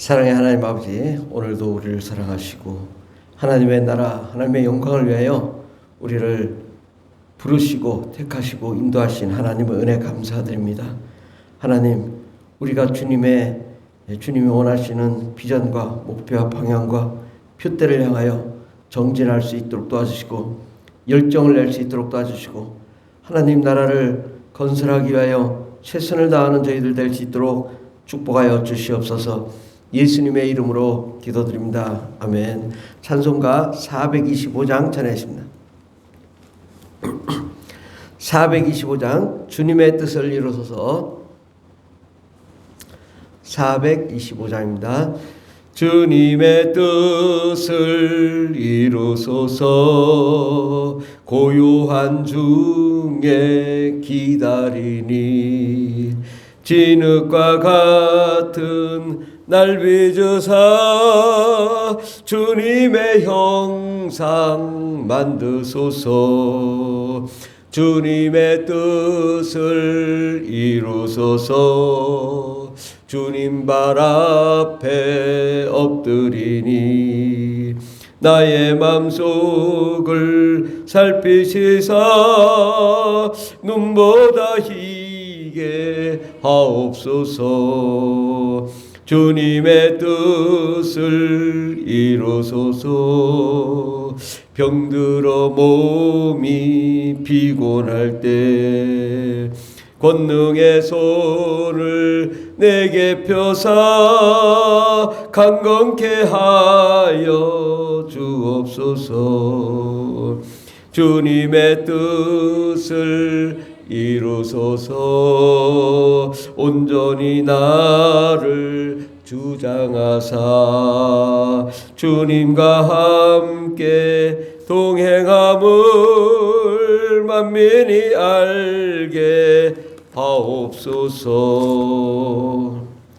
사랑의 하나님 아버지, 오늘도 우리를 사랑하시고 하나님의 나라, 하나님의 영광을 위하여 우리를 부르시고 택하시고 인도하신 하나님의 은혜 감사드립니다. 하나님, 우리가 주님이 원하시는 비전과 목표와 방향과 표대를 향하여 정진할 수 있도록 도와주시고 열정을 낼 수 있도록 도와주시고 하나님 나라를 건설하기 위하여 최선을 다하는 저희들 될 수 있도록 축복하여 주시옵소서. 예수님의 이름으로 기도드립니다. 아멘. 찬송가 425장 전해집니다. 425장 주님의 뜻을 이루소서. 425장입니다. 주님의 뜻을 이루소서. 고요한 중에 기다리니 진흙과 같은 날 빚으사 주님의 형상 만드소서. 주님의 뜻을 이루소서. 주님 발 앞에 엎드리니 나의 맘속을 살피시사 눈보다 희게 하옵소서. 주님의 뜻을 이루소서. 병들어 몸이 피곤할 때 권능의 손을 내게 펴사 강건케 하여 주옵소서. 주님의 뜻을 이루소서. 온전히 나를 주장하사 주님과 함께 동행함을 만민이 알게 하옵소서.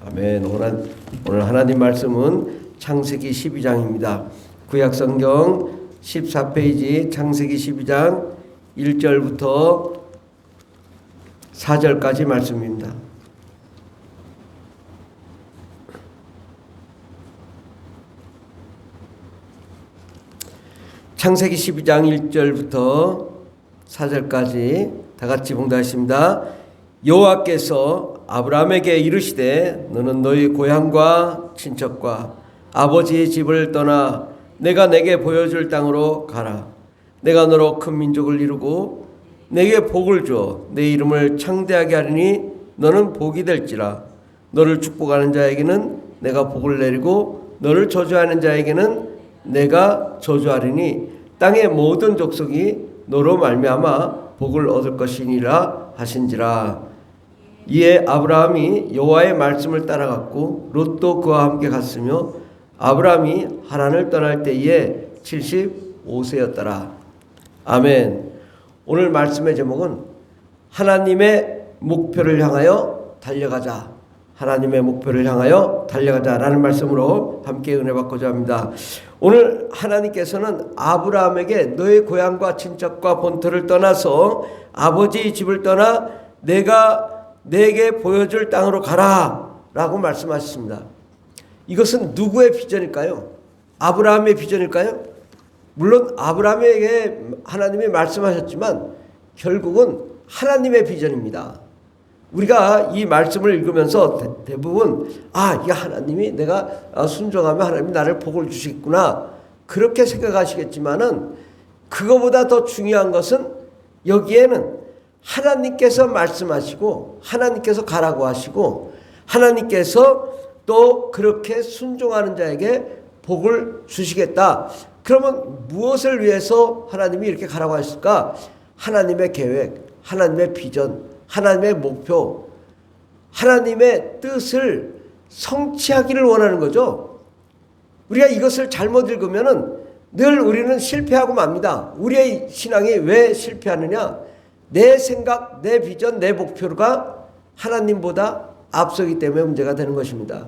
아멘. 오늘 하나님 말씀은 창세기 12장입니다. 구약성경 14페이지 창세기 12장 1절부터 4절까지 말씀입니다. 창세기 12장 1절부터 4절까지 다 같이 봉독하겠습니다. 여호와께서 아브라함에게 이르시되 너는 너희 고향과 친척과 아버지의 집을 떠나 내가 내게 보여줄 땅으로 가라. 내가 너로 큰 민족을 이루고 내게 복을 주어 내 이름을 창대하게 하리니 너는 복이 될지라. 너를 축복하는 자에게는 내가 복을 내리고 너를 저주하는 자에게는 내가 저주하리니 땅의 모든 족속이 너로 말미암아 복을 얻을 것이니라 하신지라. 이에 아브라함이 여호와의 말씀을 따라갔고 롯도 그와 함께 갔으며 아브라함이 하란을 떠날 때에 75세였더라. 아멘. 오늘 말씀의 제목은 하나님의 목표를 향하여 달려가자. 하나님의 목표를 향하여 달려가자라는 말씀으로 함께 은혜 받고자 합니다. 오늘 하나님께서는 아브라함에게 너의 고향과 친척과 본토를 떠나서 아버지의 집을 떠나 내가 내게 보여줄 땅으로 가라 라고 말씀하셨습니다. 이것은 누구의 비전일까요? 아브라함의 비전일까요? 물론 아브라함에게 하나님이 말씀하셨지만 결국은 하나님의 비전입니다. 우리가 이 말씀을 읽으면서 대부분 이게 하나님이 내가 순종하면 하나님이 나를 복을 주시겠구나 그렇게 생각하시겠지만은 그거보다 더 중요한 것은 여기에는 하나님께서 말씀하시고 하나님께서 가라고 하시고 하나님께서 또 그렇게 순종하는 자에게 복을 주시겠다. 그러면 무엇을 위해서 하나님이 이렇게 가라고 하실까? 하나님의 계획, 하나님의 비전, 하나님의 목표, 하나님의 뜻을 성취하기를 원하는 거죠. 우리가 이것을 잘못 읽으면은 늘 우리는 실패하고 맙니다. 우리의 신앙이 왜 실패하느냐? 내 생각, 내 비전, 내 목표가 하나님보다 앞서기 때문에 문제가 되는 것입니다.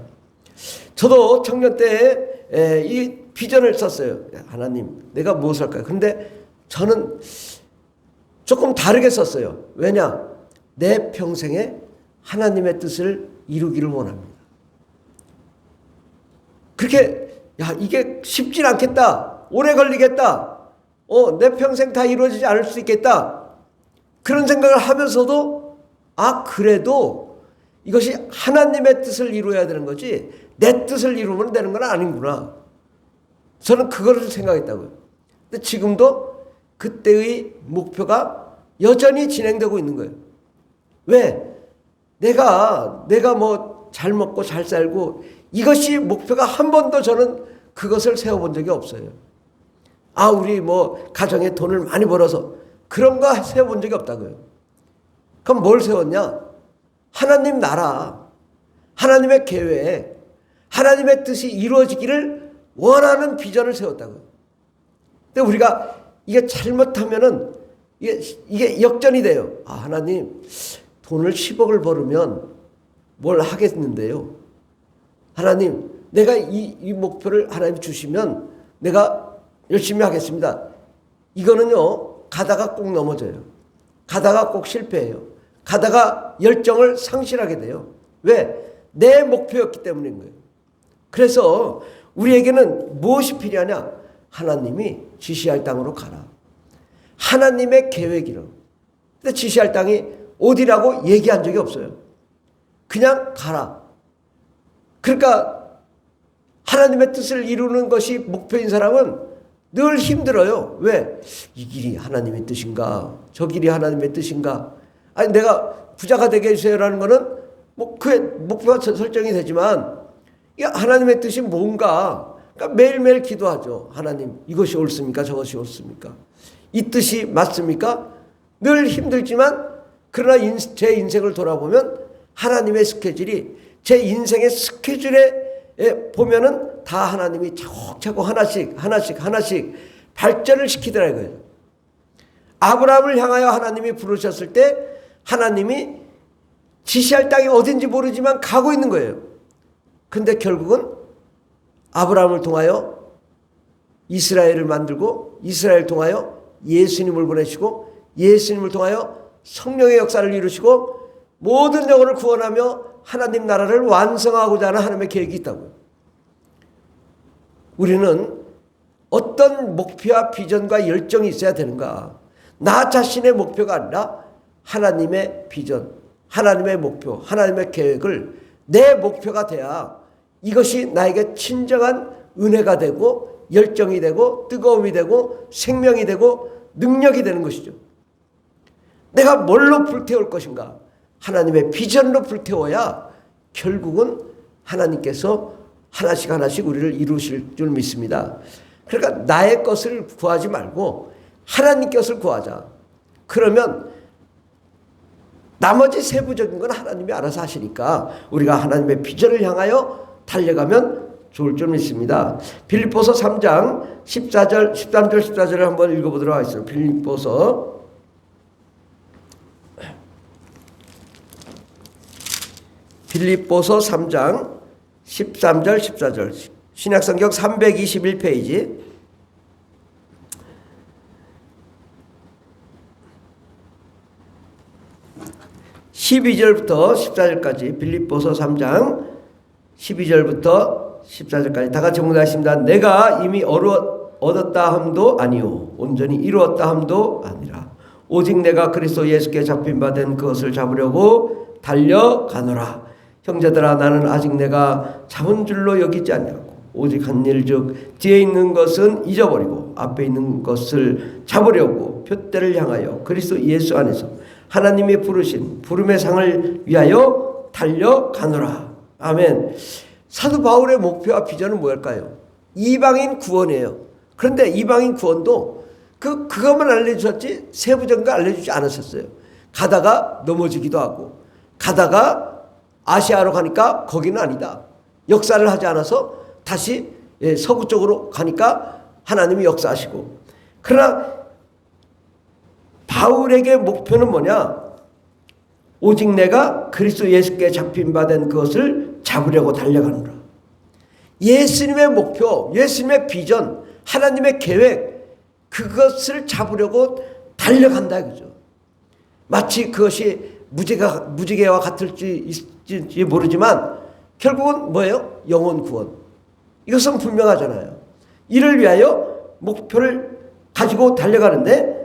저도 청년 때 이 비전을 썼어요. 하나님, 내가 무엇을 할까요? 그런데 저는 조금 다르게 썼어요. 왜냐? 내 평생에 하나님의 뜻을 이루기를 원합니다. 그렇게 이게 쉽진 않겠다. 오래 걸리겠다. 내 평생 다 이루어지지 않을 수 있겠다. 그런 생각을 하면서도 그래도 이것이 하나님의 뜻을 이루어야 되는 거지 내 뜻을 이루면 되는 건 아닌구나. 저는 그거를 생각했다고요. 근데 지금도 그때의 목표가 여전히 진행되고 있는 거예요. 왜? 내가 뭐 잘 먹고 잘 살고 이것이 목표가 한 번도 저는 그것을 세워본 적이 없어요. 우리 뭐 가정에 돈을 많이 벌어서 그런 거 세워본 적이 없다고요. 그럼 뭘 세웠냐? 하나님 나라, 하나님의 계획, 하나님의 뜻이 이루어지기를 원하는 비전을 세웠다고요. 근데 우리가 이게 잘못하면은 이게 역전이 돼요. 하나님 돈을 10억을 벌으면 뭘 하겠는데요. 하나님 내가 이 목표를 하나님 주시면 내가 열심히 하겠습니다. 이거는요 가다가 꼭 넘어져요. 가다가 꼭 실패해요. 가다가 열정을 상실하게 돼요. 왜? 내 목표였기 때문인 거예요. 그래서 우리에게는 무엇이 필요하냐? 하나님이 지시할 땅으로 가라. 하나님의 계획이라. 근데 지시할 땅이 어디라고 얘기한 적이 없어요. 그냥 가라. 그러니까 하나님의 뜻을 이루는 것이 목표인 사람은 늘 힘들어요. 왜? 이 길이 하나님의 뜻인가? 저 길이 하나님의 뜻인가? 내가 부자가 되게 해주세요라는 거는 뭐 그의 목표가 설정이 되지만 하나님의 뜻이 뭔가? 그러니까 매일매일 기도하죠. 하나님 이것이 옳습니까? 저것이 옳습니까? 이 뜻이 맞습니까? 늘 힘들지만 그러나 제 인생을 돌아보면 하나님의 스케줄이 제 인생의 스케줄에 보면은 다 하나님이 차곡차곡 하나씩 발전을 시키더라고요. 아브라함을 향하여 하나님이 부르셨을 때 하나님이 지시할 땅이 어딘지 모르지만 가고 있는 거예요. 근데 결국은 아브라함을 통하여 이스라엘을 만들고 이스라엘을 통하여 예수님을 보내시고 예수님을 통하여 성령의 역사를 이루시고 모든 영혼을 구원하며 하나님 나라를 완성하고자 하는 하나님의 계획이 있다고요. 우리는 어떤 목표와 비전과 열정이 있어야 되는가? 나 자신의 목표가 아니라 하나님의 비전, 하나님의 목표, 하나님의 계획을 내 목표가 돼야 이것이 나에게 진정한 은혜가 되고 열정이 되고 뜨거움이 되고 생명이 되고 능력이 되는 것이죠. 내가 뭘로 불태울 것인가? 하나님의 비전으로 불태워야 결국은 하나님께서 하나씩 우리를 이루실 줄 믿습니다. 그러니까 나의 것을 구하지 말고 하나님 것을 구하자. 그러면 나머지 세부적인 건 하나님이 알아서 하시니까 우리가 하나님의 비전을 향하여 달려가면 좋을 줄 믿습니다. 빌립보서 3장 14절, 13절, 14절을 한번 읽어보도록 하겠습니다. 빌립보서 3장 13절 14절 신약성경 321페이지 12절부터 14절까지 빌립보서 3장 12절부터 14절까지 다 같이 봉독하겠습니다. 내가 이미 얻었다 함도 아니요 온전히 이루었다 함도 아니라 오직 내가 그리스도 예수께 잡힌 바 된 그것을 잡으려고 달려가노라. 형제들아 나는 아직 내가 잡은 줄로 여기지 아니하고 오직 한 일즉 뒤에 있는 것은 잊어버리고 앞에 있는 것을 잡으려고 표대를 향하여 그리스도 예수 안에서 하나님이 부르신 부름의 상을 위하여 달려가노라. 아멘. 사도 바울의 목표와 비전은 뭘까요? 이방인 구원이에요. 그런데 이방인 구원도 그것만 알려주셨지 세부적인 거 알려주지 않으셨어요. 가다가 넘어지기도 하고 가다가 아시아로 가니까 거기는 아니다. 역사를 하지 않아서 다시 서구 쪽으로 가니까 하나님이 역사하시고. 그러나 바울에게 목표는 뭐냐? 오직 내가 그리스도 예수께 잡힌 바 된 그것을 잡으려고 달려가노라. 예수님의 목표, 예수님의 비전, 하나님의 계획, 그것을 잡으려고 달려간다 그죠. 마치 그것이 무지개와 같을지 모르지만 결국은 뭐예요? 영혼 구원. 이것은 분명하잖아요. 이를 위하여 목표를 가지고 달려가는데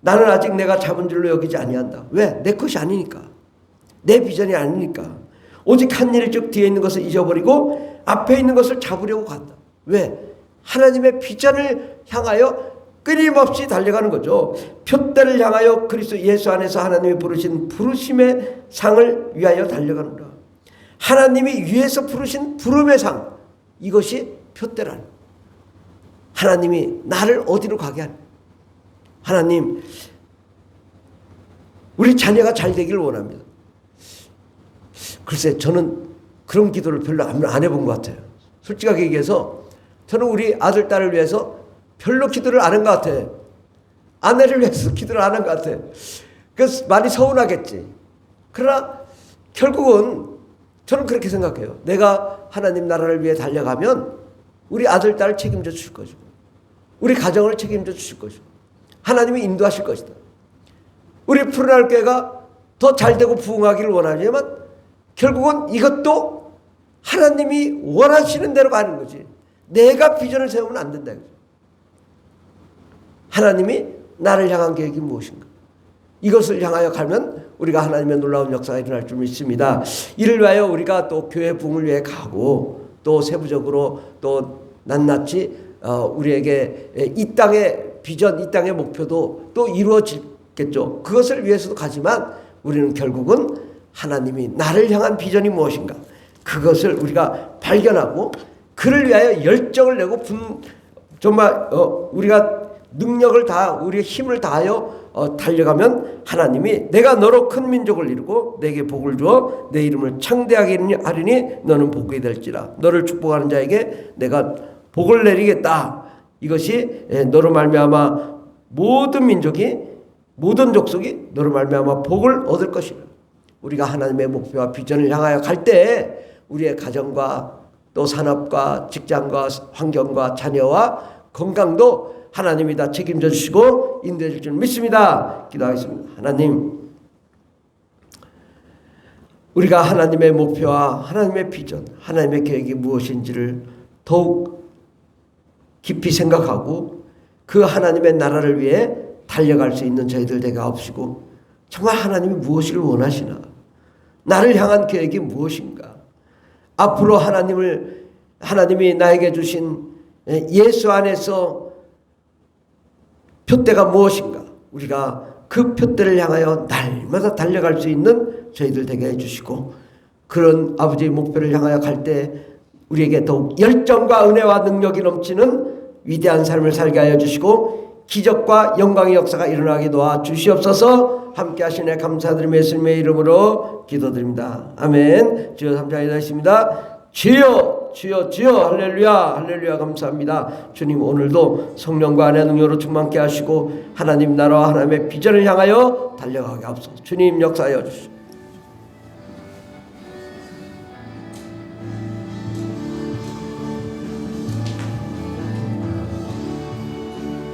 나는 아직 내가 잡은 줄로 여기지 아니한다. 왜? 내 것이 아니니까. 내 비전이 아니니까. 오직 한 일을 즉 뒤에 있는 것을 잊어버리고 앞에 있는 것을 잡으려고 간다. 왜? 하나님의 비전을 향하여 끊임없이 달려가는 거죠. 표대를 향하여 그리스도 예수 안에서 하나님이 부르신 부르심의 상을 위하여 달려가는다. 하나님이 위에서 부르신 부름의 상, 이것이 표대라는. 하나님이 나를 어디로 가게 하는. 하나님, 우리 자녀가 잘 되기를 원합니다. 글쎄, 저는 그런 기도를 별로 안 해본 것 같아요. 솔직하게 얘기해서 저는 우리 아들, 딸을 위해서 별로 기도를 안 한 것 같아. 아내를 위해서 기도를 안 한 것 같아. 그래서 많이 서운하겠지. 그러나 결국은 저는 그렇게 생각해요. 내가 하나님 나라를 위해 달려가면 우리 아들, 딸을 책임져 주실 것이고 우리 가정을 책임져 주실 것이고 하나님이 인도하실 것이다. 우리 푸른하늘 교회가 더 잘되고 부흥하기를 원하지만 결국은 이것도 하나님이 원하시는 대로 가는 거지. 내가 비전을 세우면 안 된다. 하나님이 나를 향한 계획이 무엇인가? 이것을 향하여 가면 우리가 하나님의 놀라운 역사가 일어날 줄 믿습니다. 이를 위하여 우리가 또 교회 부흥을 위해 가고 또 세부적으로 또 낱낱이 우리에게 이 땅의 비전, 이 땅의 목표도 또 이루어지겠죠. 그것을 위해서도 가지만 우리는 결국은 하나님이 나를 향한 비전이 무엇인가? 그것을 우리가 발견하고 그를 위하여 열정을 내고 정말 우리가 능력을 다 우리의 힘을 다하여 달려가면 하나님이 내가 너로 큰 민족을 이루고 내게 복을 주어 내 이름을 창대하게 하리니 너는 복이 될지라. 너를 축복하는 자에게 내가 복을 내리겠다. 이것이 너로 말미암아 모든 민족이 모든 족속이 너로 말미암아 복을 얻을 것이라. 우리가 하나님의 목표와 비전을 향하여 갈 때 우리의 가정과 또 산업과 직장과 환경과 자녀와 건강도 하나님이 다 책임져 주시고 인도해 줄 줄 믿습니다. 기도하겠습니다. 하나님, 우리가 하나님의 목표와 하나님의 비전, 하나님의 계획이 무엇인지를 더욱 깊이 생각하고 그 하나님의 나라를 위해 달려갈 수 있는 저희들 되게 하옵시고 정말 하나님이 무엇을 원하시나? 나를 향한 계획이 무엇인가? 앞으로 하나님이 나에게 주신 예수 안에서 표대가 무엇인가? 우리가 그 표대를 향하여 날마다 달려갈 수 있는 저희들 되게 해주시고 그런 아버지의 목표를 향하여 갈 때 우리에게 더욱 열정과 은혜와 능력이 넘치는 위대한 삶을 살게 하여 주시고 기적과 영광의 역사가 일어나게 도와 주시옵소서. 함께 하시네 감사드리며 예수님의 이름으로 기도드립니다. 아멘. 주여 삼자에 있습니다. 주여 주여 주여 할렐루야 할렐루야 감사합니다. 주님 오늘도 성령과 안의 능력으로 충만케 하시고 하나님 나라와 하나님의 비전을 향하여 달려가게 하옵소서. 주님 역사하여 주시옵소서.